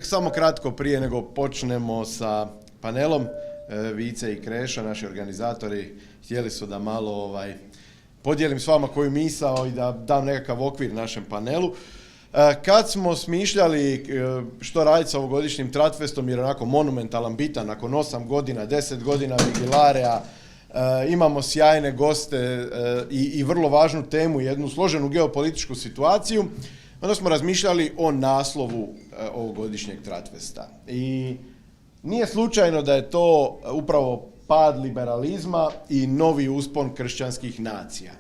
Samo kratko prije nego počnemo sa panelom, Vice i Kreša, naši organizatori, htjeli su da malo podijelim s vama koju misao i da dam nekakav okvir našem panelu. Kad smo smišljali što raditi sa ovogodišnjim TradFestom, jer onako monumentalan, bitan, nakon 8 godina, 10 godina Vigilarea, imamo sjajne goste i vrlo važnu temu, jednu složenu geopolitičku situaciju, onda smo razmišljali o naslovu ovogodišnjeg TradFesta. I nije slučajno da je to upravo pad liberalizma i novi uspon kršćanskih nacija.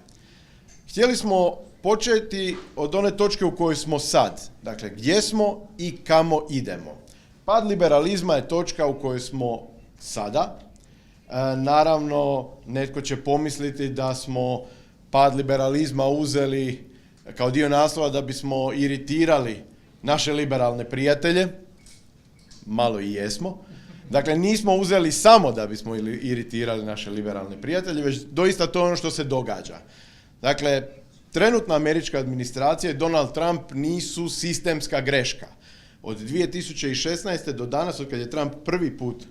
Htjeli smo početi od one točke u kojoj smo sad, dakle gdje smo i kamo idemo. Pad liberalizma je točka u kojoj smo sada. Naravno, netko će pomisliti da smo pad liberalizma uzeli kao dio naslova da bismo iritirali naše liberalne prijatelje. Malo i jesmo. Dakle, nismo uzeli samo da bismo iritirali naše liberalne prijatelje, već doista to je ono što se događa. Dakle, trenutna američka administracija i Donald Trump nisu sistemska greška. Od 2016. do danas, od kad je Trump prvi put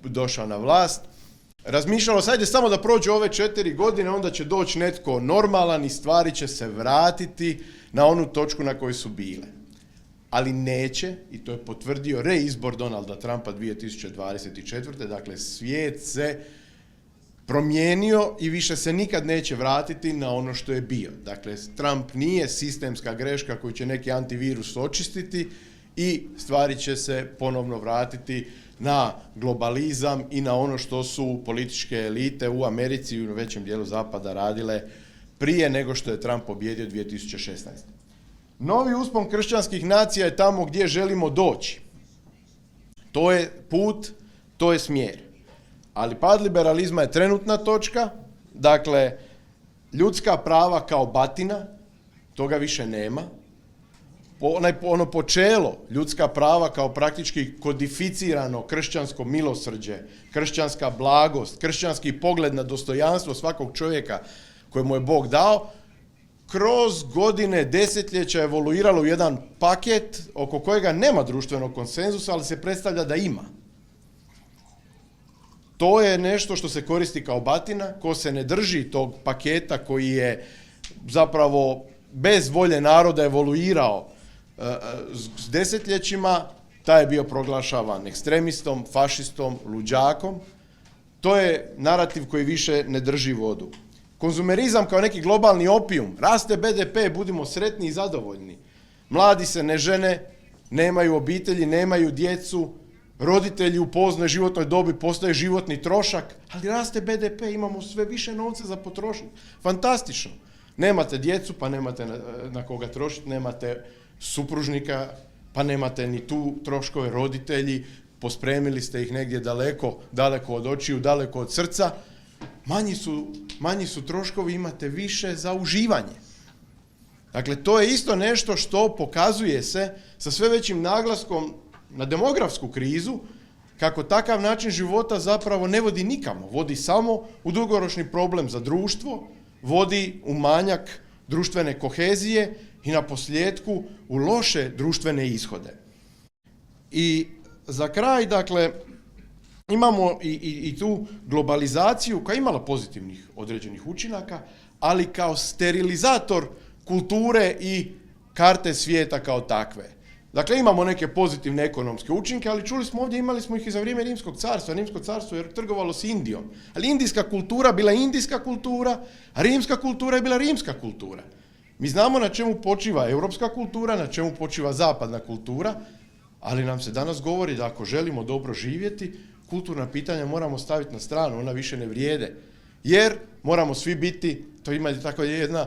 došao na vlast, razmišljalo sad je samo da prođe ove 4 godine, onda će doći netko normalan i stvari će se vratiti na onu točku na kojoj su bile. Ali neće, i to je potvrdio reizbor Donalda Trumpa 2024. Dakle, svijet se promijenio i više se nikad neće vratiti na ono što je bio. Dakle, Trump nije sistemska greška koju će neki antivirus očistiti i stvari će se ponovno vratiti na globalizam i na ono što su političke elite u Americi i u većem dijelu zapada radile prije nego što je Trump pobjedio 2016. Novi uspon kršćanskih nacija je tamo gdje želimo doći. To je put, to je smjer. Ali pad liberalizma je trenutna točka, dakle, ljudska prava kao batina, toga više nema. Ono počelo, ljudska prava kao praktički kodificirano kršćansko milosrđe, kršćanska blagost, kršćanski pogled na dostojanstvo svakog čovjeka kojemu je Bog dao, kroz godine, desetljeća evoluiralo u jedan paket oko kojega nema društvenog konsenzusa, ali se predstavlja da ima. To je nešto što se koristi kao batina, ko se ne drži tog paketa koji je zapravo bez volje naroda evoluirao s desetljećima, taj je bio proglašavan ekstremistom, fašistom, luđakom. To je narativ koji više ne drži vodu. Konzumerizam kao neki globalni opijum, raste BDP, budimo sretni i zadovoljni. Mladi se ne žene, nemaju obitelji, nemaju djecu, roditelji u poznoj životnoj dobi postaju životni trošak, ali raste BDP, imamo sve više novca za potrošnju. Fantastično. Nemate djecu, pa nemate na koga trošiti, nemate supružnika, pa nemate ni tu troškove, roditelji, pospremili ste ih negdje daleko od očiju, daleko od srca. Manji su troškovi, imate više za uživanje. Dakle, to je isto nešto što pokazuje se sa sve većim naglaskom na demografsku krizu, kako takav način života zapravo ne vodi nikamo, vodi samo u dugoročni problem za društvo, vodi u manjak društvene kohezije i na posljedku u loše društvene ishode. I za kraj, dakle, imamo i tu globalizaciju koja je imala pozitivnih određenih učinaka, ali kao sterilizator kulture i karte svijeta kao takve. Dakle, imamo neke pozitivne ekonomske učinke, ali čuli smo ovdje, imali smo ih i za vrijeme Rimskog carstva. Rimsko carstvo je trgovalo s Indijom, ali indijska kultura bila indijska kultura, a rimska kultura je bila rimska kultura. Mi znamo na čemu počiva europska kultura, na čemu počiva zapadna kultura, ali nam se danas govori da ako želimo dobro živjeti, kulturna pitanja moramo staviti na stranu, ona više ne vrijede. Jer moramo svi biti, to ima tako jedna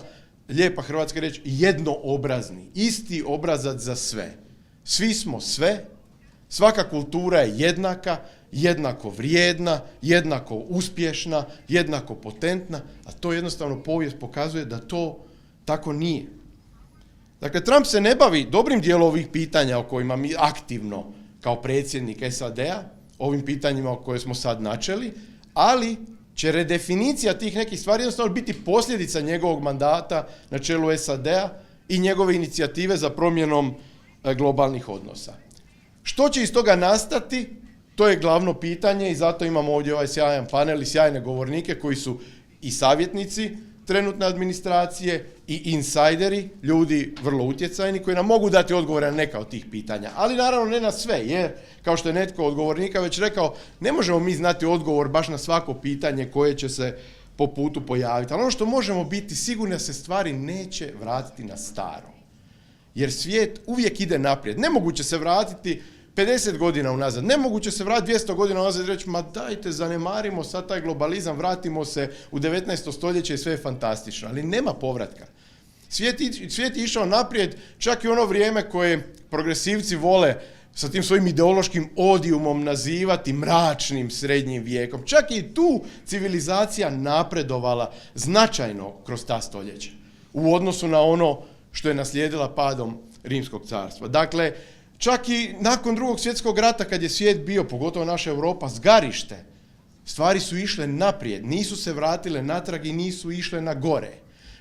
lijepa hrvatska riječ, jednoobrazni, isti obrazac za sve. Svi smo sve, svaka kultura je jednaka, jednako vrijedna, jednako uspješna, jednako potentna, a to jednostavno povijest pokazuje da to tako nije. Dakle, Trump se ne bavi dobrim dijelom ovih pitanja o kojima mi aktivno kao predsjednik SAD-a, ovim pitanjima o koje smo sad načeli, ali će redefinicija tih nekih stvari jednostavno biti posljedica njegovog mandata na čelu SAD-a i njegove inicijative za promjenom globalnih odnosa. Što će iz toga nastati? To je glavno pitanje i zato imamo ovdje ovaj sjajan panel i sjajne govornike koji su i savjetnici trenutne administracije i insajderi, ljudi vrlo utjecajni koji nam mogu dati odgovore na neka od tih pitanja. Ali naravno ne na sve, jer kao što je netko od govornika već rekao, ne možemo mi znati odgovor baš na svako pitanje koje će se po putu pojaviti. Ali ono što možemo biti sigurni da se stvari neće vratiti na staro. Jer svijet uvijek ide naprijed. Nemoguće se vratiti 50 godina unazad, nemoguće se vratiti 200 godina unazad i reći, ma dajte, zanemarimo sad taj globalizam, vratimo se u 19. stoljeće i sve je fantastično, ali nema povratka. Svijet je išao naprijed, čak i ono vrijeme koje progresivci vole sa tim svojim ideološkim odijumom nazivati mračnim srednjim vijekom. Čak i tu civilizacija napredovala značajno kroz ta stoljeća u odnosu na ono što je naslijedila padom Rimskog carstva. Dakle, čak i nakon Drugog svjetskog rata, kad je svijet bio, pogotovo naša Europa, zgarište, stvari su išle naprijed, nisu se vratile natrag i nisu išle na gore.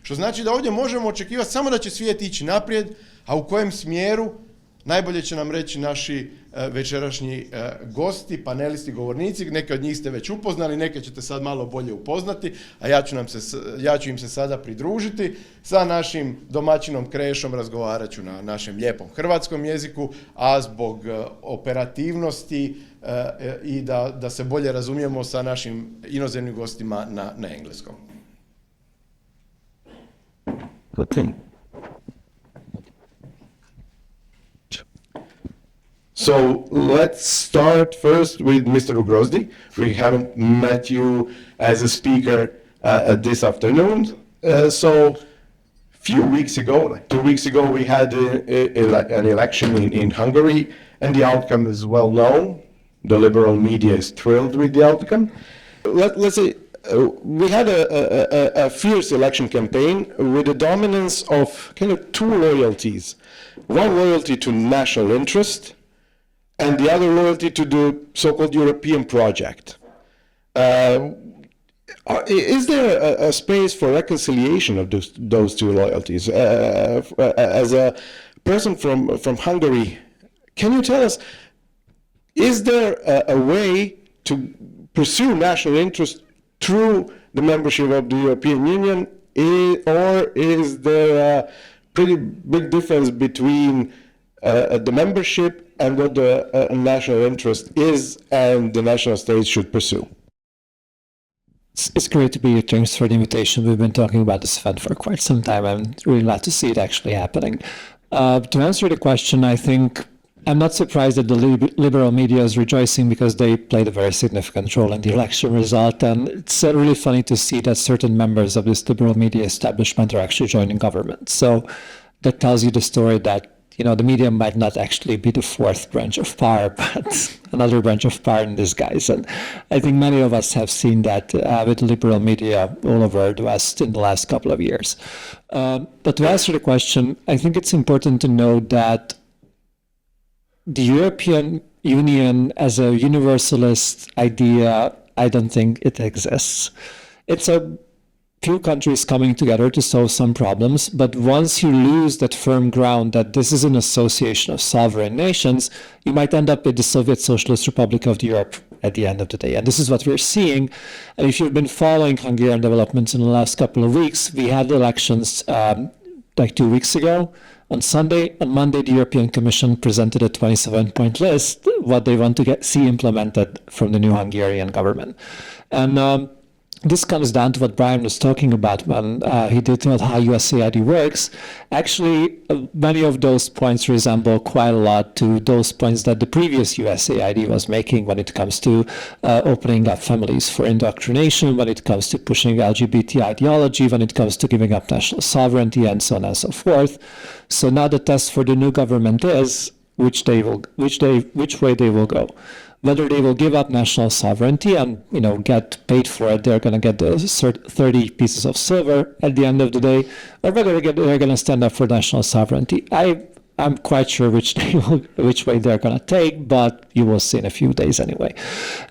Što znači da ovdje možemo očekivati samo da će svijet ići naprijed, a u kojem smjeru najbolje će nam reći naši večerašnji gosti, panelisti, govornici. Neke od njih ste već upoznali, neke ćete sad malo bolje upoznati, a ja ću im se sada pridružiti. Sa našim domaćinom Krešom razgovarat ću na našem lijepom hrvatskom jeziku, a zbog operativnosti i da se bolje razumijemo sa našim inozemnim gostima na engleskom. Good thing. So let's start first with Mr. Ugrósdy. We haven't met you as a speaker this afternoon. So few weeks ago, like 2 weeks ago, we had an election in Hungary, and the outcome is well known. The liberal media is thrilled with the outcome. Let's say we had a fierce election campaign with the dominance of kind of two loyalties. One loyalty to national interest, and the other loyalty to the so-called European project. Is there a space for reconciliation of those two loyalties? As a person from Hungary, can you tell us, is there a way to pursue national interest through the membership of the European Union, or is there a pretty big difference between the membership and what the national interest is and the national states should pursue? It's great to be here. Thanks for the invitation. We've been talking about this event for quite some time. I'm really glad to see it actually happening. To answer the question, I think I'm not surprised that the liberal media is rejoicing because they played a very significant role in the election result. And it's really funny to see that certain members of this liberal media establishment are actually joining government. So that tells you the story that, you know, the media might not actually be the fourth branch of power, but another branch of power in disguise. And I think many of us have seen that with liberal media all over the West in the last couple of years. But to answer the question, I think it's important to know that the European Union as a universalist idea, I don't think it exists. It's a few countries coming together to solve some problems, but once you lose that firm ground that this is an association of sovereign nations, you might end up with the Soviet Socialist Republic of Europe at the end of the day. And this is what we're seeing. And if you've been following Hungarian developments in the last couple of weeks, we had elections like 2 weeks ago. On Sunday, on Monday, the European Commission presented a 27-point list, what they want to see implemented from the new Hungarian government. And this comes down to what Brian was talking about when he detailed how USAID works. Actually, many of those points resemble quite a lot to those points that the previous USAID was making when it comes to opening up families for indoctrination, when it comes to pushing LGBT ideology, when it comes to giving up national sovereignty, and so on and so forth. So now the test for the new government is which way they will go. Whether they will give up national sovereignty and, you know, get paid for it, they're going to get the 30 pieces of silver at the end of the day, or whether they're going to stand up for national sovereignty. I'm quite sure which way they're going to take, but you will see in a few days anyway.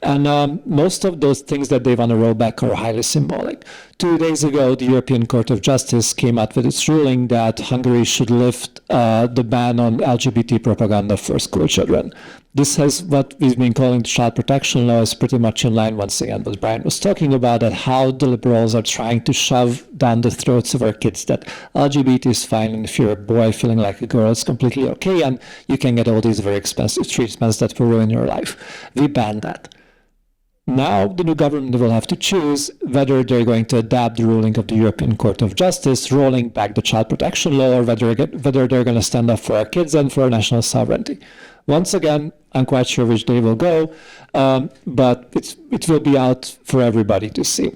And most of those things that they want to roll back are highly symbolic. 2 days ago, the European Court of Justice came out with its ruling that Hungary should lift the ban on LGBT propaganda for school children. This has what we've been calling the child protection law, is pretty much in line, once again, what Brian was talking about, that how the liberals are trying to shove down the throats of our kids that LGBT is fine, and if you're a boy feeling like a girl, it's completely okay, and you can get all these very expensive treatments that will ruin your life. We ban that. Now the new government will have to choose whether they're going to adapt the ruling of the European Court of Justice, rolling back the child protection law, or whether they're going to stand up for our kids and for our national sovereignty. Once again, I'm quite sure which day will go, but it will be out for everybody to see.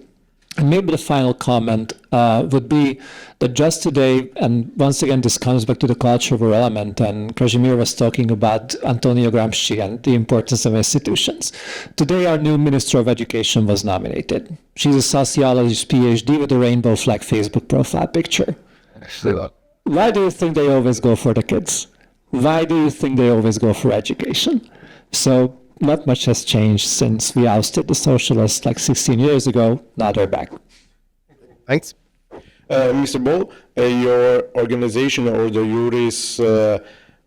And maybe the final comment would be that just today, and once again, this comes back to the cultural element, and Krešimir was talking about Antonio Gramsci and the importance of institutions. Today, our new Minister of Education was nominated. She's a sociologist PhD with a rainbow flag Facebook profile picture. Why do you think they always go for the kids? Why do you think they always go for education? So not much has changed since we ousted the socialists like 16 years ago. Now they're back. Thanks. Mr. Bol, your organization, Ordo Iuris,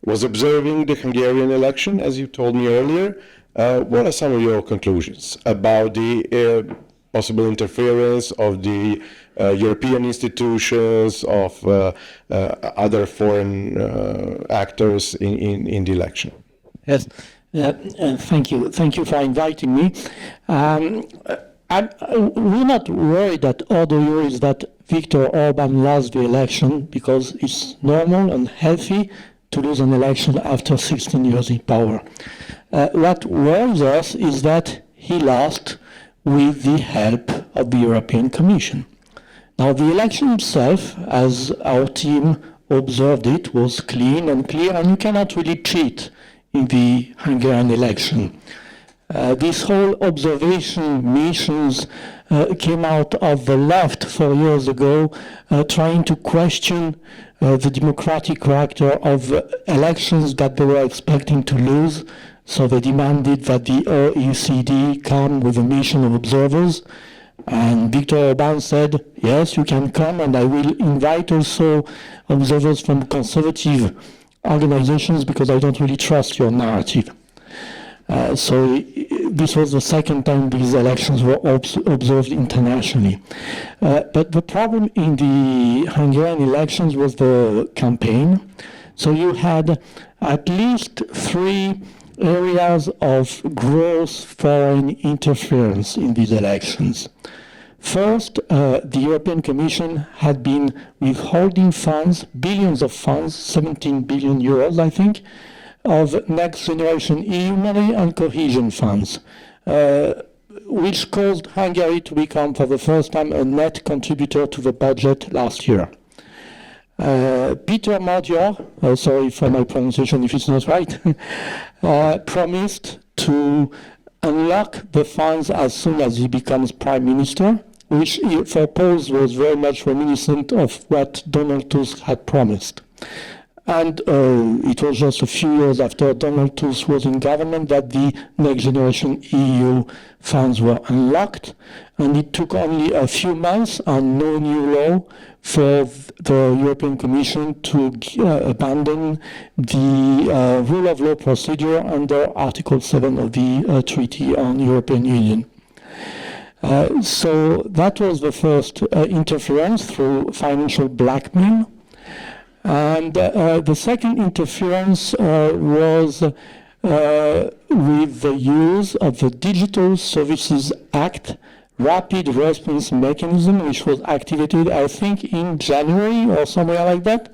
was observing the Hungarian election, as you told me earlier. What are some of your conclusions about the possible interference of the European institutions, of other foreign actors in the election? Yes. Thank you. Thank you for inviting me. We're not worried at Ordo Iuris that Viktor Orban lost the election, because it's normal and healthy to lose an election after 16 years in power. What worries us is that he lost with the help of the European Commission. Now, the election itself, as our team observed it, was clean and clear, and you cannot really cheat in the Hungarian election. This whole observation missions came out of the left 4 years ago, trying to question the democratic character of elections that they were expecting to lose. So they demanded that the OECD come with a mission of observers. And Viktor Orban said, yes, you can come, and I will invite also observers from conservative organizations, because I don't really trust your narrative. So this was the second time these elections were observed internationally. But the problem in the Hungarian elections was the campaign. So you had at least 3 areas of gross foreign interference in these elections. First, the European Commission had been withholding funds, billions of funds, 17 billion euros, I think, of next generation EU money and cohesion funds, which caused Hungary to become, for the first time, a net contributor to the budget last year. Peter Magyar, sorry for my pronunciation if it's not right, promised to unlock the funds as soon as he becomes Prime Minister, which for Poles was very much reminiscent of what Donald Tusk had promised. And it was just a few years after Donald Tusk was in government that the Next Generation EU funds were unlocked, and it took only a few months and no new law for the European Commission to abandon the rule of law procedure under Article 7 of the Treaty on European Union. So that was the first interference through financial blackmail. And the second interference was with the use of the Digital Services Act rapid response mechanism, which was activated, I think, in January or somewhere like that,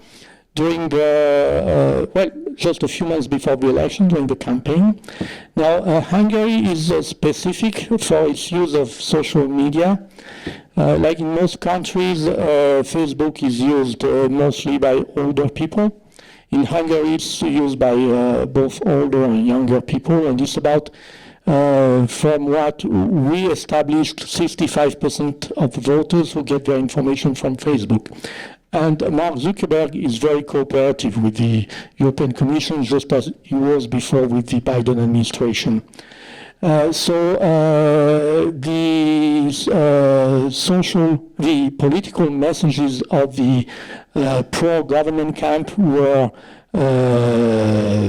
during the, just a few months before the election, during the campaign. Now, Hungary is specific for its use of social media. Like in most countries, Facebook is used mostly by older people. In Hungary, it's used by both older and younger people, and it's about, from what we established, 65% of the voters who get their information from Facebook. And Mark Zuckerberg is very cooperative with the European Commission, just as he was before with the Biden administration. The political messages of the pro-government camp were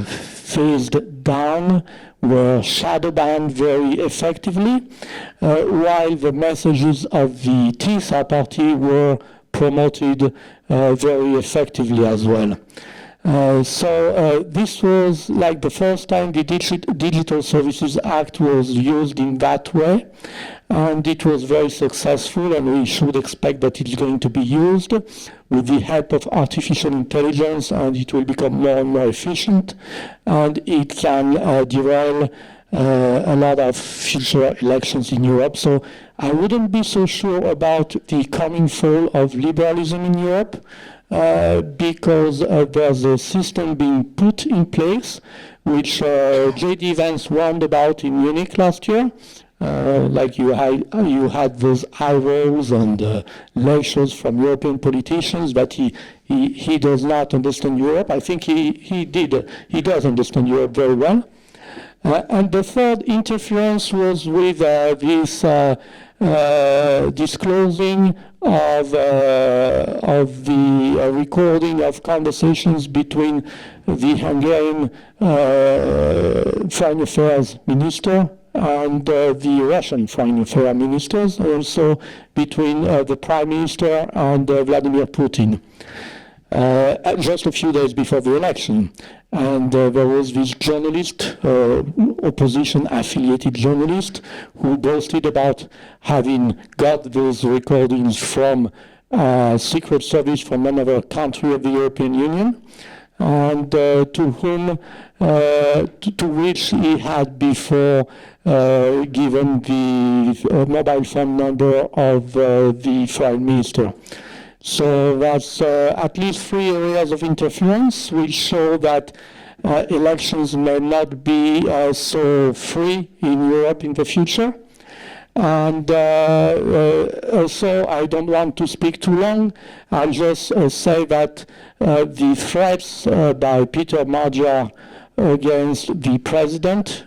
phased down, were shadow banned very effectively, while the messages of the TISA party were promoted very effectively as well. This was like the first time the Digital Services Act was used in that way, and it was very successful, and we should expect that it's going to be used with the help of artificial intelligence, and it will become more and more efficient, and it can derail a lot of future elections in Europe. So I wouldn't be so sure about the coming fall of liberalism in Europe, because there's a system being put in place, which J.D. Vance warned about in Munich last year. Like you had those eye rolls and lectures from European politicians that he does not understand Europe. I think he does understand Europe very well. And the third interference was with this disclosing of the recording of conversations between the Hungarian Foreign Affairs Minister and the Russian Foreign Affairs Ministers, also between the Prime Minister and Vladimir Putin, just a few days before the election. And there was this journalist, opposition-affiliated journalist, who boasted about having got those recordings from Secret Service from another country of the European Union, and to which he had before given the mobile phone number of the Foreign Minister. So that's at least 3 areas of interference which show that elections may not be so free in Europe in the future. And also, I don't want to speak too long. I'll just say that the threats by Peter Magyar against the president,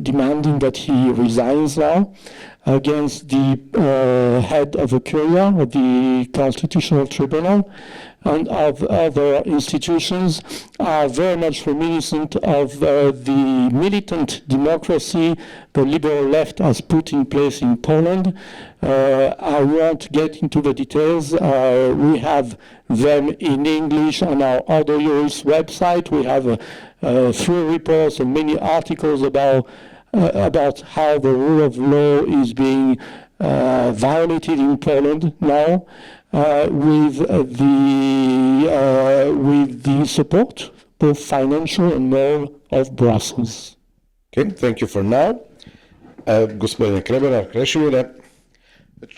demanding that he resigns now, against the head of the Curia, of the Constitutional Tribunal, and of other institutions are very much reminiscent of the militant democracy the liberal left has put in place in Poland. I won't get into the details. We have them in English on our Ordo Iuris website. We have 3 reports and many articles about how the rule of law is being violated in Poland now, with the support, both financial and moral, of Brussels. Okay, thank you for now. Gospodine Grebenar, Krešimire,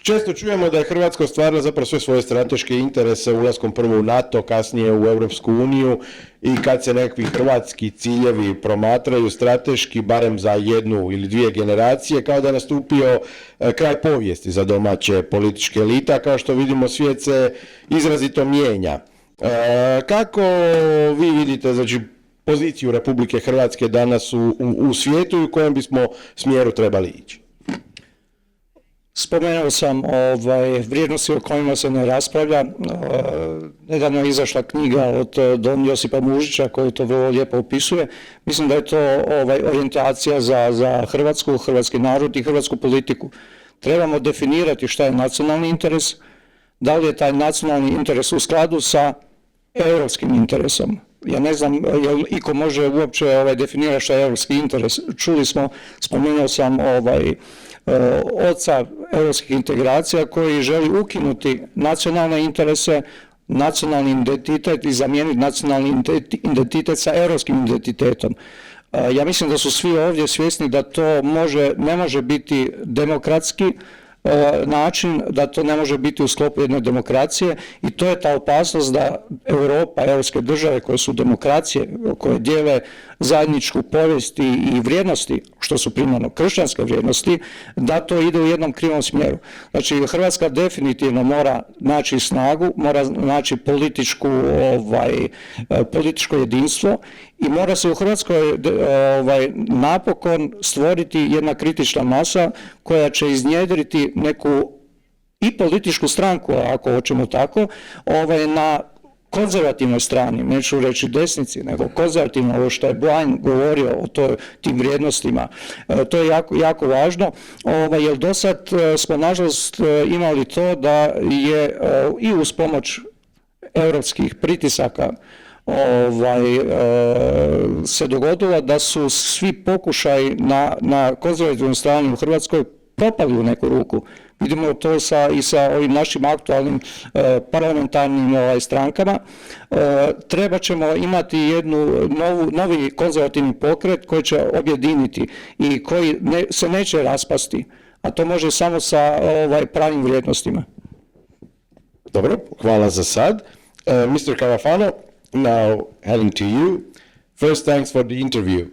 često čujemo da je Hrvatska ostvarila zapravo sve svoje strateške interese ulaskom prvo u NATO, kasnije u Europsku uniju, i kad se nekakvi hrvatski ciljevi promatraju strateški, barem za 1 ili 2 generacije, kao da je nastupio kraj povijesti za domaće političke elita. Kao što vidimo, svijet se izrazito mijenja. Kako vi vidite, znači, poziciju Republike Hrvatske danas u svijetu i u kojem bismo smjeru trebali ići? Spomenuo sam vrijednosti o kojima se ne raspravlja. Nedavno je izašla knjiga od don Josipa Mužića koji to vrlo lijepo opisuje. Mislim da je to orijentacija za Hrvatsku, hrvatski narod i hrvatsku politiku. Trebamo definirati šta je nacionalni interes, da li je taj nacionalni interes u skladu sa europskim interesom. Ja ne znam jel iko može uopće definirati šta je europski interes. Spomenuo sam oca europskih integracija koji želi ukinuti nacionalne interese, nacionalni identitet i zamijeniti nacionalni identitet sa europskim identitetom. Ja mislim da su svi ovdje svjesni da to ne može biti demokratski način, da to ne može biti u sklopu jedne demokracije, i to je ta opasnost da Europa, europske države koje su demokracije, koje dijele zajedničku povijest i vrijednosti, što su primarno kršćanske vrijednosti, da to ide u jednom krivom smjeru. Znači, Hrvatska definitivno mora naći snagu, mora naći političko jedinstvo i mora se u Hrvatskoj napokon stvoriti jedna kritična masa koja će iznjedriti neku i političku stranku, ako hoćemo tako, na konzervativnoj strani, neću reći desnici, nego konzervativno, ovo što je Brian govorio o tim vrijednostima. To je jako, jako važno, jer do sad smo nažalost imali to da je i uz pomoć europskih pritisaka se dogodilo da su svi pokušaji na konzervativnoj strani u Hrvatskoj propali u neku ruku. Vidimo to i sa ovim našim aktualnim parlamentarnim strankama. Treba ćemo imati novi konzervativni pokret koji će objediniti i koji se neće raspasti, a to može samo sa pravim vrijednostima. Dobro, hvala za sad. Mr. Carafano, now heading to you. First, thanks for the interview.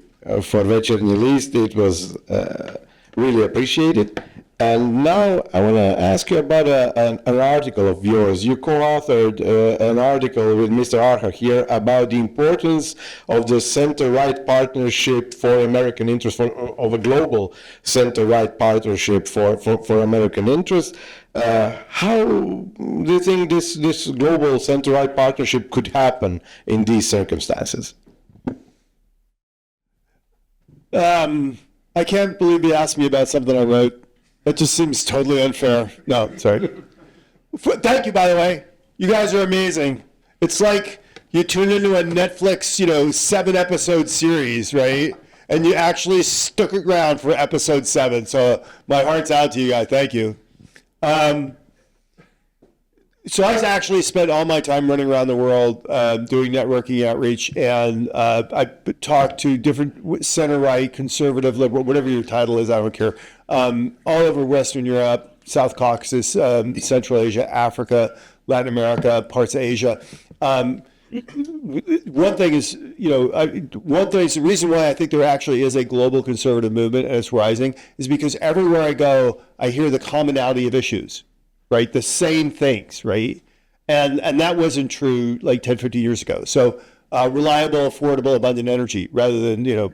For Večernji list, it was really appreciated. And now I want to ask you about an article of yours. You co-authored an article with Mr. Arha here about the importance of the center-right partnership for American interest, of a global center-right partnership for American interest. How do you think this global center-right partnership could happen in these circumstances? I can't believe you asked me about something I wrote. That just seems totally unfair. No, sorry. Thank you, by the way. You guys are amazing. It's like you tune into a Netflix, 7-episode series, right? And you actually stuck around for episode 7. So my heart's out to you guys. Thank you. So I actually spent all my time running around the world doing networking outreach, and I talked to different center-right, conservative, liberal, whatever your title is, I don't care, all over Western Europe, South Caucasus, Central Asia, Africa, Latin America, parts of Asia. One thing is, the reason why I think there actually is a global conservative movement and it's rising is because everywhere I go, I hear the commonality of issues. Right, the same things, right? And that wasn't true like 10, 50 years ago. So reliable, affordable, abundant energy rather than,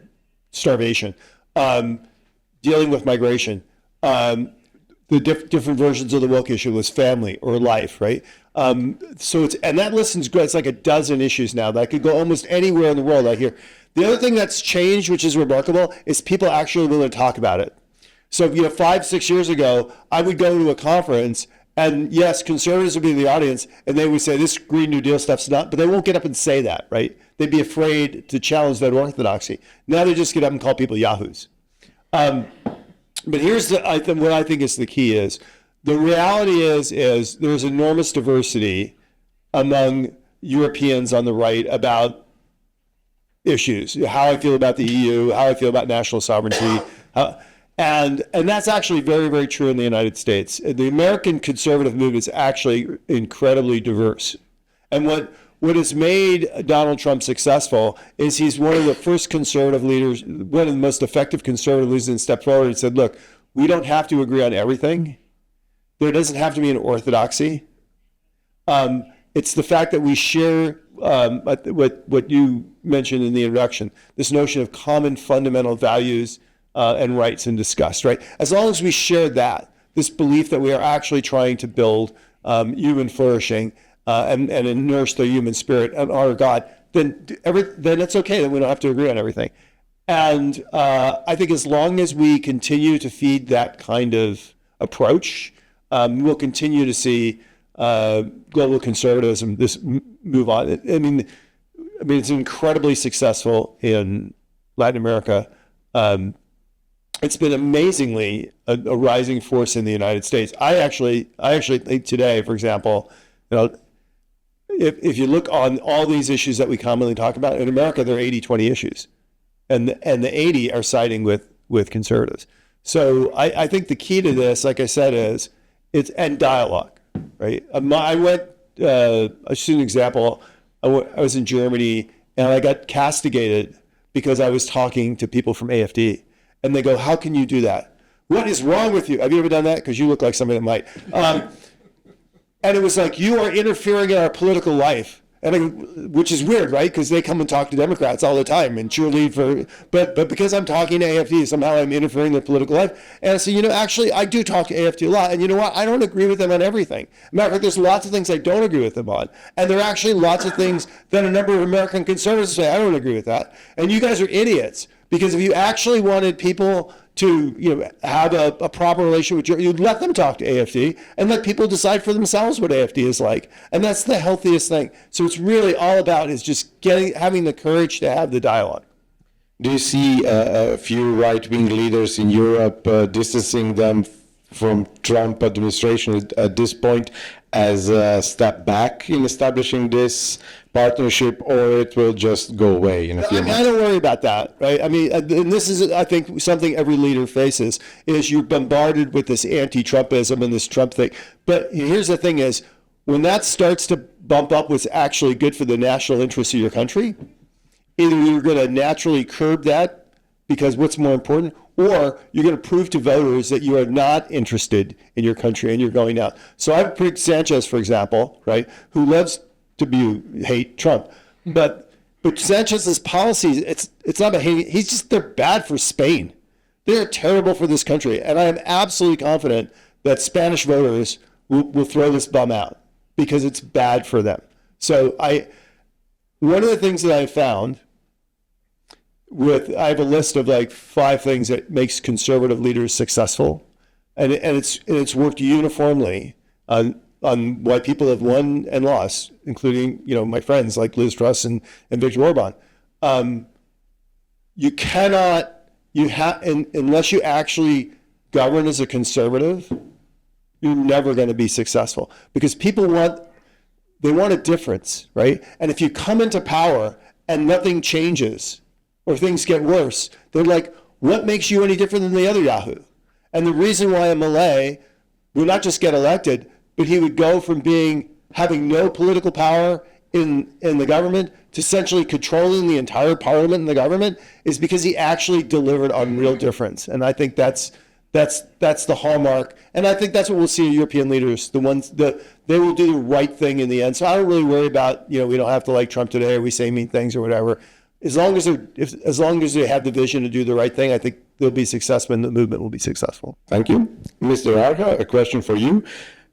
starvation. Dealing with migration. The different versions of the woke issue was family or life, right? So and that list's great. It's like a dozen issues now that could go almost anywhere in the world I hear. The other thing that's changed, which is remarkable, is people actually willing to talk about it. So 5, 6 years ago, I would go to a conference and yes, conservatives would be in the audience and they would say this Green New Deal stuff's not, but they won't get up and say that, right? They'd be afraid to challenge that orthodoxy. Now they just get up and call people yahoos. But here's what I think is the key is, the reality is there's enormous diversity among Europeans on the right about issues, how I feel about the EU, how I feel about national sovereignty, and that's actually very, very true in the United States. The American conservative movement is actually incredibly diverse. And what has made Donald Trump successful is he's one of the first conservative leaders, one of the most effective conservative leaders, and stepped forward and said, look, we don't have to agree on everything. There doesn't have to be an orthodoxy. It's the fact that we share what you mentioned in the introduction, this notion of common fundamental values and rights and discuss, right? As long as we share that, this belief that we are actually trying to build human flourishing and nurse the human spirit and honor God, then it's okay, then we don't have to agree on everything. And I think as long as we continue to feed that kind of approach, we'll continue to see global conservatism move on. I mean, it's incredibly successful in Latin America. It's been amazingly a rising force in the United States. I actually think today, for example, if you look on all these issues that we commonly talk about, in America, there are 80-20 issues. And the 80 are siding with conservatives. So I think the key to this, like I said, is it's dialogue, right? I went, I'll shoot an example. I was in Germany and I got castigated because I was talking to people from AFD. And they go, how can you do that? What is wrong with you? Have you ever done that? Because you look like somebody that might. And it was like, you are interfering in our political life. Which is weird, right? Because they come and talk to Democrats all the time and cheerlead for, but because I'm talking to AFD, somehow I'm interfering in their political life. And I say, actually, I do talk to AFD a lot. And you know what? I don't agree with them on everything. Matter of fact, there's lots of things I don't agree with them on. And there are actually lots of things that a number of American conservatives say, I don't agree with that. And you guys are idiots. Because if you actually wanted people to have a proper relation with you'd let them talk to AFD and let people decide for themselves what AFD is like. And that's the healthiest thing. So it's really all about is just having the courage to have the dialogue. Do you see a few right-wing leaders in Europe distancing them from Trump administration at this point as a step back in establishing this partnership, or it will just go away in a few months? I don't worry about that, right? I mean, and this is, I think, something every leader faces, is you're bombarded with this anti-Trumpism and this Trump thing. But here's the thing is, when that starts to bump up what's actually good for the national interests of your country, either you're going to naturally curb that because what's more important, or you're going to prove to voters that you are not interested in your country and you're going out. So I've picked Sanchez, for example, right, who loves to hate Trump, but Sanchez's policies, it's not about hating. They're bad for Spain. They're terrible for this country, and I am absolutely confident that Spanish voters will throw this bum out because it's bad for them. So one of the things that I found I have a list of like 5 things that makes conservative leaders successful, and it's worked uniformly on why people have won and lost, including my friends like Liz Truss and Viktor Orban. Unless you actually govern as a conservative, you're never going to be successful because people want a difference, right? And if you come into power and nothing changes or things get worse, they're like, what makes you any different than the other Yahoo? And the reason why a Malay would not just get elected, but he would go from having no political power in the government to essentially controlling the entire parliament and the government is because he actually delivered on real difference. And I think that's the hallmark. And I think that's what we'll see in European leaders, the ones that they will do the right thing in the end. So I don't really worry about, we don't have to like Trump today or we say mean things or whatever. As long as they have the vision to do the right thing, I think they'll be successful and the movement will be successful. Thank you. Mr. Arha, a question for you.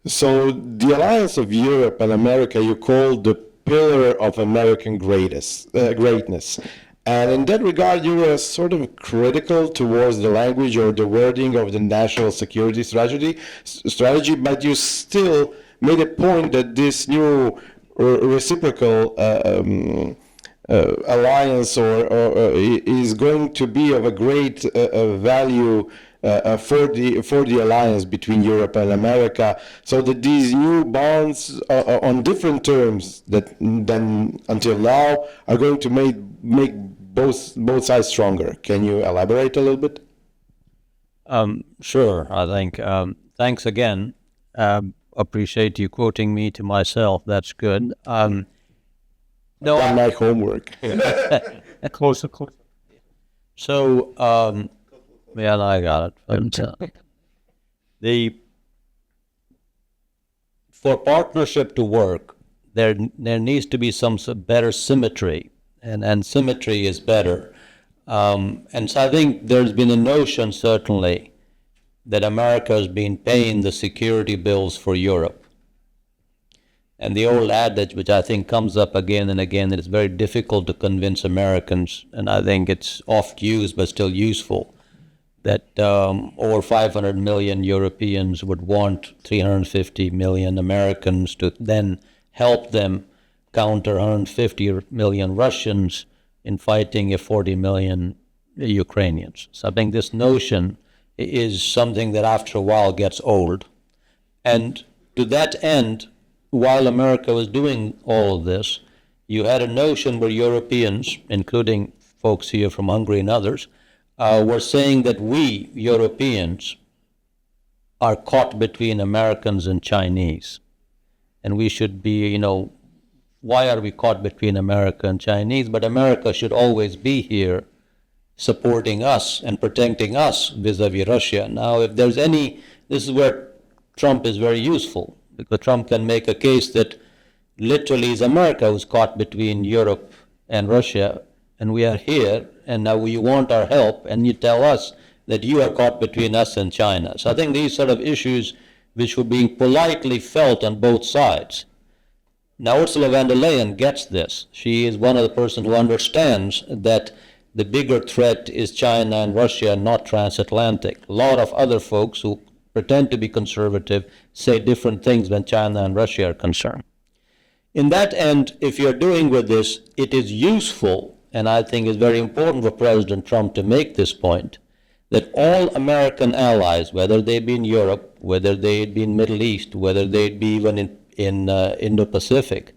So the alliance of Europe and America you call the pillar of American greatness. And in that regard, you were sort of critical towards the language or the wording of the national security strategy, but you still made a point that this new reciprocal alliance is going to be of a great value for the alliance between Europe and America, so that these new bonds on different terms than until now are going to make both sides stronger. Can you elaborate a little bit? Sure, I think. Thanks again. Appreciate you quoting me to myself. That's good. No, done my homework. Closer. So, yeah, I got it. For partnership to work, there needs to be some better symmetry, and symmetry is better. And so I think there's been a notion, certainly, that America has been paying the security bills for Europe. And the old adage, which I think comes up again and again, that it's very difficult to convince Americans, and I think it's oft used but still useful, that over 500 million Europeans would want 350 million Americans to then help them counter 150 million Russians in fighting 40 million Ukrainians. So I think this notion is something that after a while gets old. And to that end, while America was doing all of this, you had a notion where Europeans, including folks here from Hungary and others, were saying that we, Europeans, are caught between Americans and Chinese. And we should be, why are we caught between America and Chinese? But America should always be here supporting us and protecting us vis-a-vis Russia. Now, if there's any, this is where Trump is very useful, because Trump can make a case that literally is America who's caught between Europe and Russia, and we are here, and now you want our help, and you tell us that you are caught between us and China. So I think these sort of issues which were being politely felt on both sides. Now Ursula von der Leyen gets this. She is one of the persons who understands that the bigger threat is China and Russia, not transatlantic. A lot of other folks who pretend to be conservative say different things when China and Russia are concerned. In that end, if you're doing with this, it is useful, and I think it's very important for President Trump to make this point, that all American allies, whether they be in Europe, whether they be in Middle East, whether they be even in Indo-Pacific,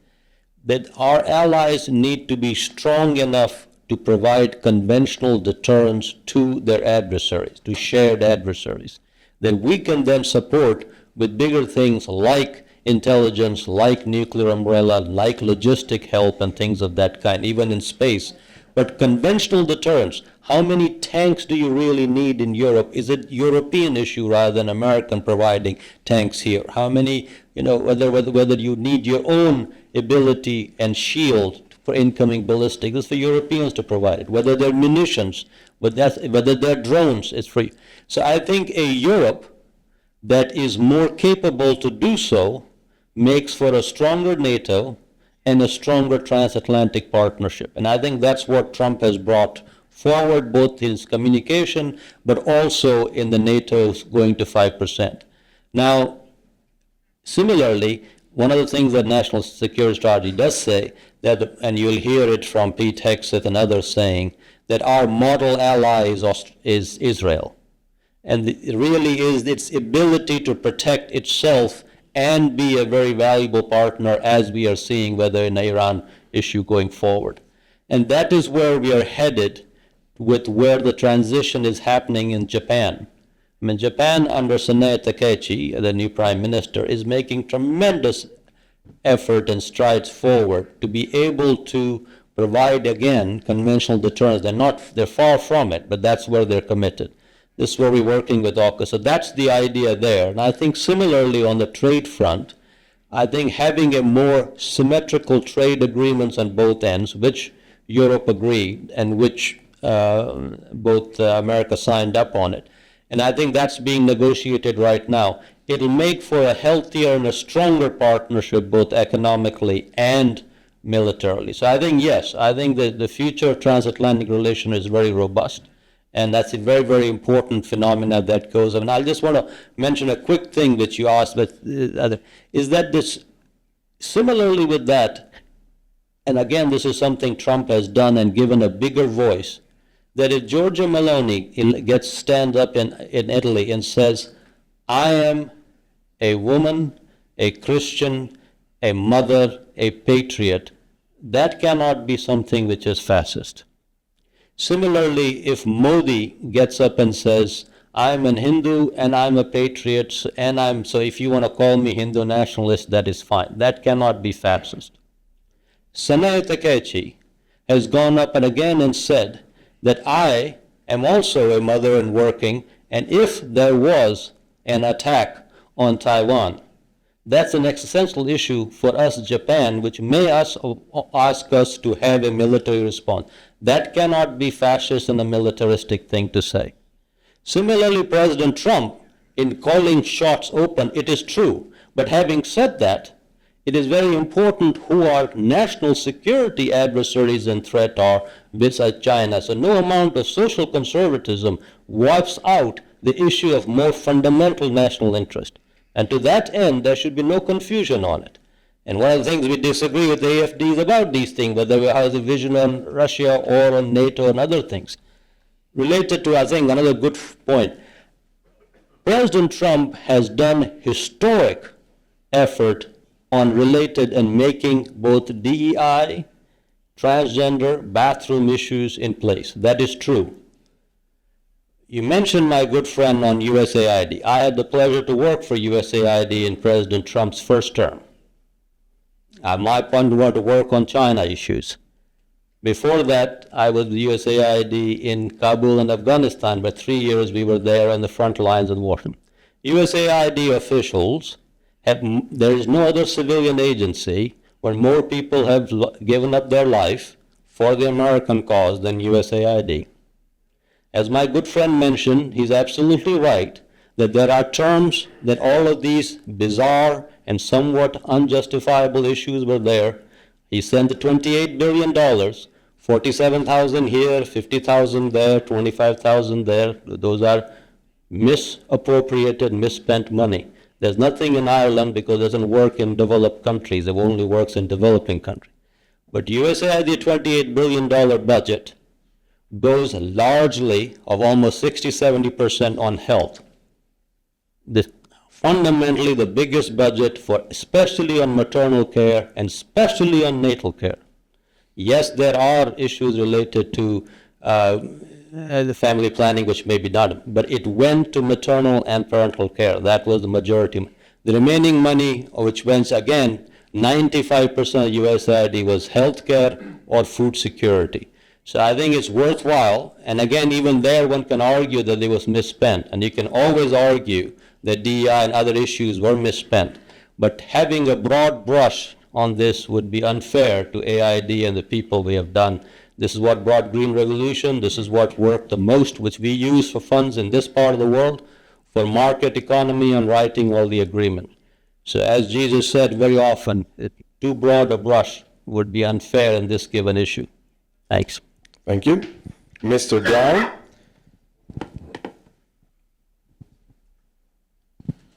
that our allies need to be strong enough to provide conventional deterrence to their adversaries, to shared adversaries, that we can then support with bigger things like intelligence, like nuclear umbrella, like logistic help and things of that kind, even in space. But conventional deterrence, how many tanks do you really need in Europe? Is it European issue rather than American providing tanks here? How many, whether you need your own ability and shield for incoming ballistic, it's for Europeans to provide it. Whether they're munitions, whether they're drones, it's free. So I think a Europe that is more capable to do so makes for a stronger NATO and a stronger transatlantic partnership. And I think that's what Trump has brought forward, both in his communication, but also in the NATO going to 5%. Now, similarly, one of the things that National Security Strategy does say, that, and you'll hear it from Pete Hegseth and others saying, that our model ally is Israel. And it really is its ability to protect itself and be a very valuable partner, as we are seeing, whether in the Iran issue going forward. And that is where we are headed with where the transition is happening in Japan. I mean, Japan under Sanae Takaichi, the new prime minister, is making tremendous effort and strides forward to be able to provide, again, conventional deterrence. They're far from it, but that's where they're committed. This is where we're working with AUKUS. So that's the idea there. And I think similarly on the trade front, I think having a more symmetrical trade agreements on both ends, which Europe agreed and which both America signed up on it. And I think that's being negotiated right now. It'll make for a healthier and a stronger partnership, both economically and militarily. So I think, yes, I think that the future transatlantic relation is very robust. And that's a very, very important phenomena that goes on. And I just want to mention a quick thing which you asked, but is that this, similarly with that, and again, this is something Trump has done and given a bigger voice, that if Giorgia Meloni stands up in Italy and says, I am a woman, a Christian, a mother, a patriot, that cannot be something which is fascist. Similarly, if Modi gets up and says, I'm a Hindu and I'm a patriot, so if you want to call me Hindu nationalist, that is fine. That cannot be fascist. Sanae Takaichi has gone up and again and said that I am also a mother and working, and if there was an attack on Taiwan, that's an existential issue for us, Japan, which may ask us to have a military response. That cannot be fascist and a militaristic thing to say. Similarly, President Trump, in calling shots open, it is true. But having said that, it is very important who our national security adversaries and threat are besides China. So no amount of social conservatism wipes out the issue of more fundamental national interest. And to that end, there should be no confusion on it. And one of the things we disagree with the AFD is about these things, whether we have a vision on Russia or on NATO and other things. Related to, I think, another good point, President Trump has done historic effort on related and making both DEI, transgender, bathroom issues in place. That is true. You mentioned my good friend on USAID. I had the pleasure to work for USAID in President Trump's first term. I might want to work on China issues. Before that, I was with USAID in Kabul and Afghanistan. For 3 years, we were there on the front lines in Washington. USAID officials there is no other civilian agency where more people have given up their life for the American cause than USAID. As my good friend mentioned, he's absolutely right that there are terms that all of these bizarre and somewhat unjustifiable issues were there. He sent the $28 billion, 47,000 here, 50,000 there, 25,000 there. Those are misappropriated, misspent money. There's nothing in Ireland because it doesn't work in developed countries. It only works in developing countries. But USAID $28 billion budget goes largely, of almost 60-70% on health. Fundamentally the biggest budget for, especially on maternal care and especially on natal care. Yes, there are issues related to the family planning, which may be done, but it went to maternal and parental care. That was the majority. The remaining money, which went again, 95% of USAID was healthcare or food security. So I think it's worthwhile, and again, even there one can argue that it was misspent, and you can always argue that DEI and other issues were misspent. But having a broad brush on this would be unfair to AID and the people we have done. This is what brought Green Revolution. This is what worked the most, which we use for funds in this part of the world, for market economy and writing all the agreement. So as Jesus said very often, too broad a brush would be unfair in this given issue. Thanks. Thank you. Mr. Brown?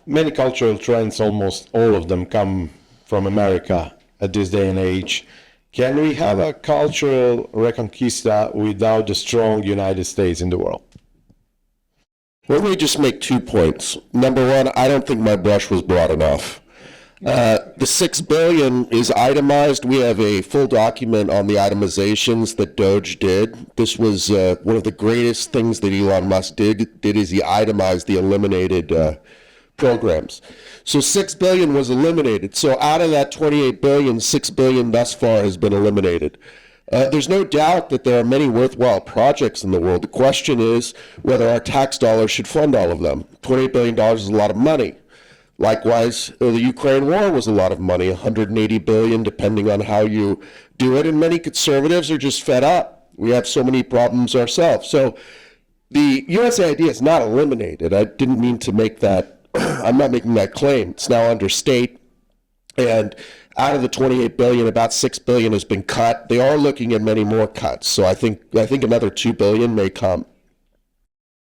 Many cultural trends, almost all of them, come from America at this day and age. Can we have a cultural reconquista without the strong United States in the world? Let me just make 2 points. Number one, I don't think my brush was broad enough. The $6 billion is itemized. We have a full document on the itemizations that Doge did. This was one of the greatest things that Elon Musk did is he itemized the eliminated programs. So $6 billion was eliminated. So out of that $28 billion, $6 billion thus far has been eliminated. There's no doubt that there are many worthwhile projects in the world. The question is whether our tax dollars should fund all of them. $28 billion is a lot of money. Likewise, the Ukraine war was a lot of money, $180 billion, depending on how you do it. And many conservatives are just fed up. We have so many problems ourselves. So the USAID is not eliminated. I didn't mean to make that. I'm not making that claim. It's now under state. And out of the $28 billion, about $6 billion has been cut. They are looking at many more cuts. So I think another $2 billion may come.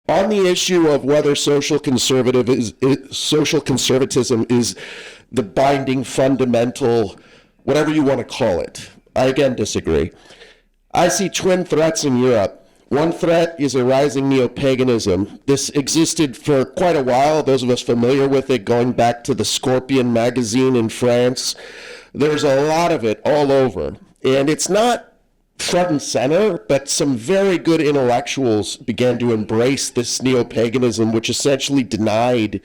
On the issue of whether social conservatism is the binding fundamental, whatever you want to call it, I again disagree. I see twin threats in Europe. One threat is a rising neo-paganism. This existed for quite a while, those of us familiar with it, going back to the Scorpion magazine in France. There's a lot of it all over. And it's not front and center, but some very good intellectuals began to embrace this neo-paganism, which essentially denied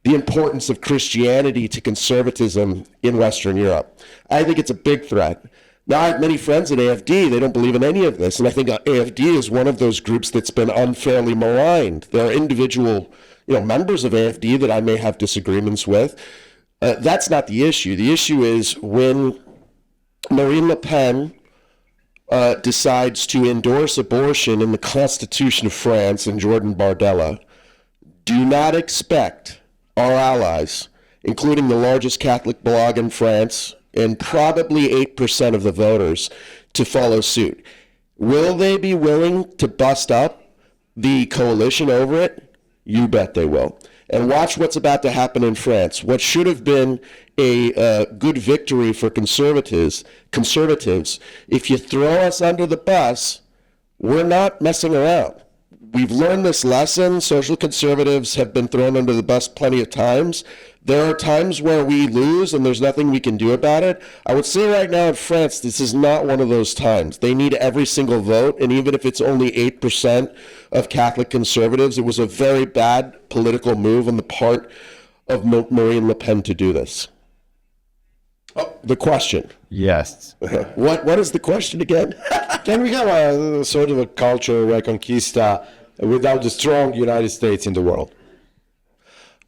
the importance of Christianity to conservatism in Western Europe. I think it's a big threat. Now, I have many friends at AFD. They don't believe in any of this, and I think AFD is one of those groups that's been unfairly maligned. There are individual, members of AFD that I may have disagreements with. That's not the issue. The issue is when Marine Le Pen decides to endorse abortion in the Constitution of France and Jordan Bardella, do not expect our allies, including the largest Catholic blog in France, and probably 8% of the voters, to follow suit. Will they be willing to bust up the coalition over it? You bet they will. And watch what's about to happen in France. What should have been a good victory for conservatives, if you throw us under the bus, we're not messing around. We've learned this lesson. Social conservatives have been thrown under the bus plenty of times. There are times where we lose and there's nothing we can do about it. I would say right now in France, this is not one of those times. They need every single vote, and even if it's only 8% of Catholic conservatives, it was a very bad political move on the part of Marine Le Pen to do this. Oh, the question. Yes. What is the question again? Can we have a sort of a cultural reconquista without the strong United States in the world?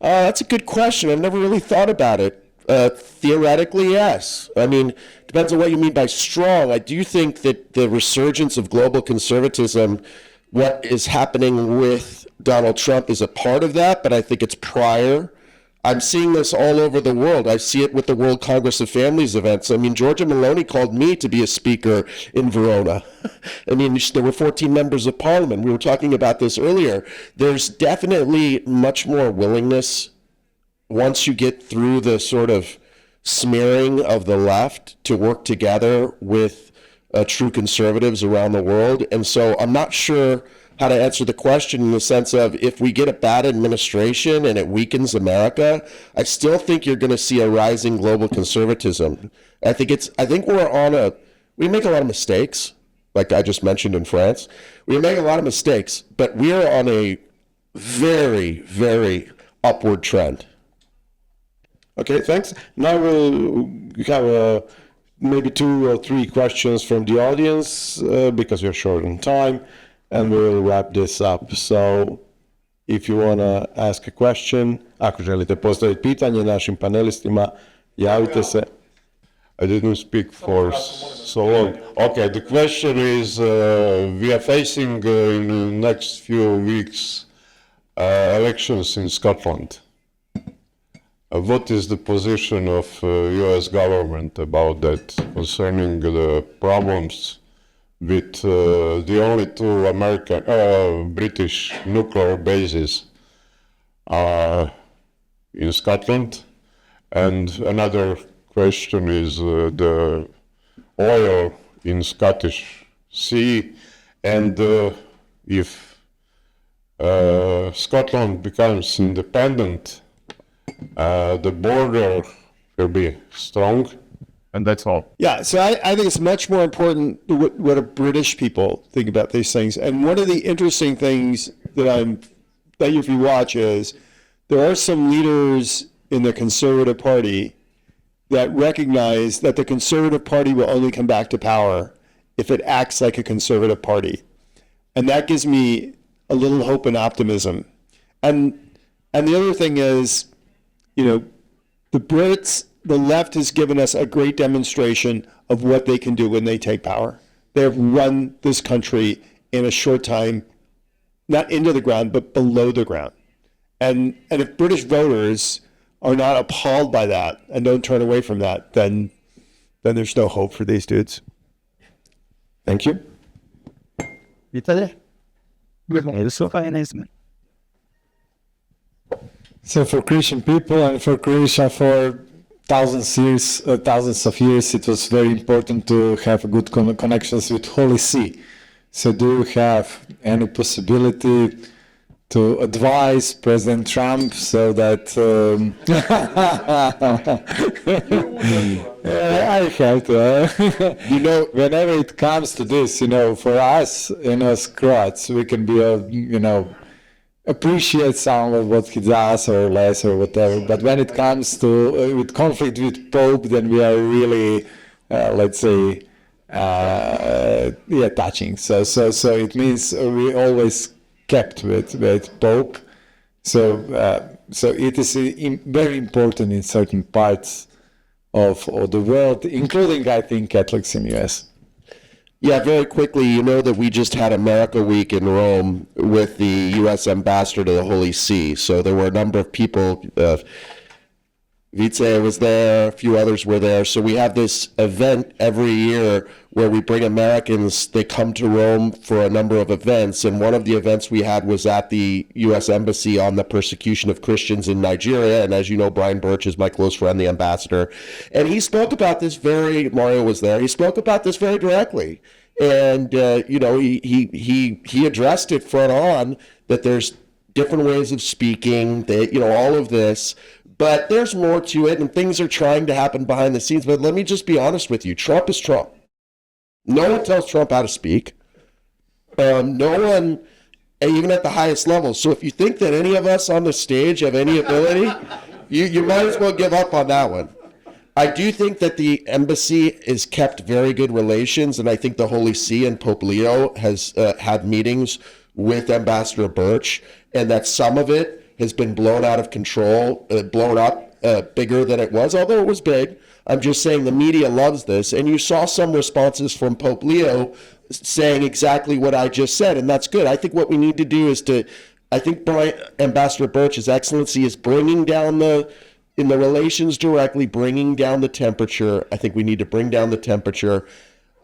That's a good question. I've never really thought about it. Theoretically, yes. I mean, depends on what you mean by strong. I do think that the resurgence of global conservatism, what is happening with Donald Trump, is a part of that, but I think it's prior. I'm seeing this all over the world. I see it with the World Congress of Families events. I mean, Giorgia Meloni called me to be a speaker in Verona. I mean, there were 14 members of parliament. We were talking about this earlier. There's definitely much more willingness once you get through the sort of smearing of the left to work together with true conservatives around the world. And so I'm not sure how to answer the question in the sense of if we get a bad administration and it weakens America, I still think you're going to see a rising global conservatism. I think we make a lot of mistakes, like I just mentioned in France. We make a lot of mistakes, but we are on a very, very upward trend. Okay, thanks. Now we'll have maybe 2 or 3 questions from the audience because we're short on time. And we'll wrap this up. So, if you want to ask a question, ako želite postaviti pitanje našim panelistima, javite se. I didn't speak for so long. Okay, the question is, we are facing in the next few weeks elections in Scotland. What is the position of U.S. government about that concerning the problems with the only 2 British nuclear bases in Scotland? And another question is the oil in Scottish Sea, and if Scotland becomes independent, the border will be strong. And that's all. Yeah, so I think it's much more important what a British people think about these things. And one of the interesting things that if you watch is there are some leaders in the Conservative Party that recognize that the Conservative Party will only come back to power if it acts like a Conservative Party. And that gives me a little hope and optimism. And the other thing is, the Brits, the left has given us a great demonstration of what they can do when they take power. They have run this country in a short time, not into the ground, but below the ground. And if British voters are not appalled by that and don't turn away from that, then there's no hope for these dudes. Thank you. So for Christian people and for Croatia for thousands of years, it was very important to have good connections with Holy See. So do you have any possibility to advise President Trump so that I have to whenever it comes to this, for us, as Croats, we can be appreciate some of what he does or less or whatever, but when it comes to with conflict with Pope, then we are really let's say touching. So it means we always kept with Pope. So it is very important in certain parts of the world, including, I think, Catholics in the US. Yeah, very quickly, you know that we just had America Week in Rome with the U.S. ambassador to the Holy See. So there were a number of people. Vice was there, a few others were there. So we have this event every year where we bring Americans, they come to Rome for a number of events. And one of the events we had was at the U.S. Embassy on the persecution of Christians in Nigeria. And as you know, Brian Birch is my close friend, the ambassador. And he spoke about this Mario was there, he spoke about this very directly. And, he addressed it front on that there's different ways of speaking, that, all of this. But there's more to it, and things are trying to happen behind the scenes. But let me just be honest with you. Trump is Trump. No one tells Trump how to speak. No one, even at the highest level. So if you think that any of us on the stage have any ability, you might as well give up on that one. I do think that the embassy is kept very good relations, and I think the Holy See and Pope Leo has had meetings with Ambassador Birch, and that some of it has been blown out of control, blown up bigger than it was, although it was big. I'm just saying the media loves this, and you saw some responses from Pope Leo saying exactly what I just said, and that's good. I think what we need to do is I think Ambassador Birch, His Excellency, is bringing down in the relations directly, bringing down the temperature. I think we need to bring down the temperature.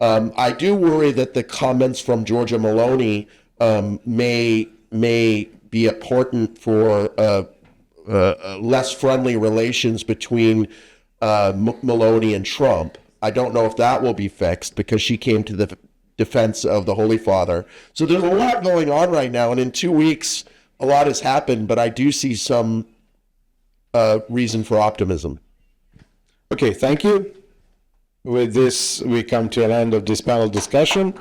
I do worry that the comments from Giorgia Meloni may be important for less friendly relations between Meloni and Trump. I don't know if that will be fixed because she came to the defense of the Holy Father. So there's a lot going on right now, and in 2 weeks, a lot has happened, but I do see some reason for optimism. Okay, thank you. With this, we come to an end of this panel discussion.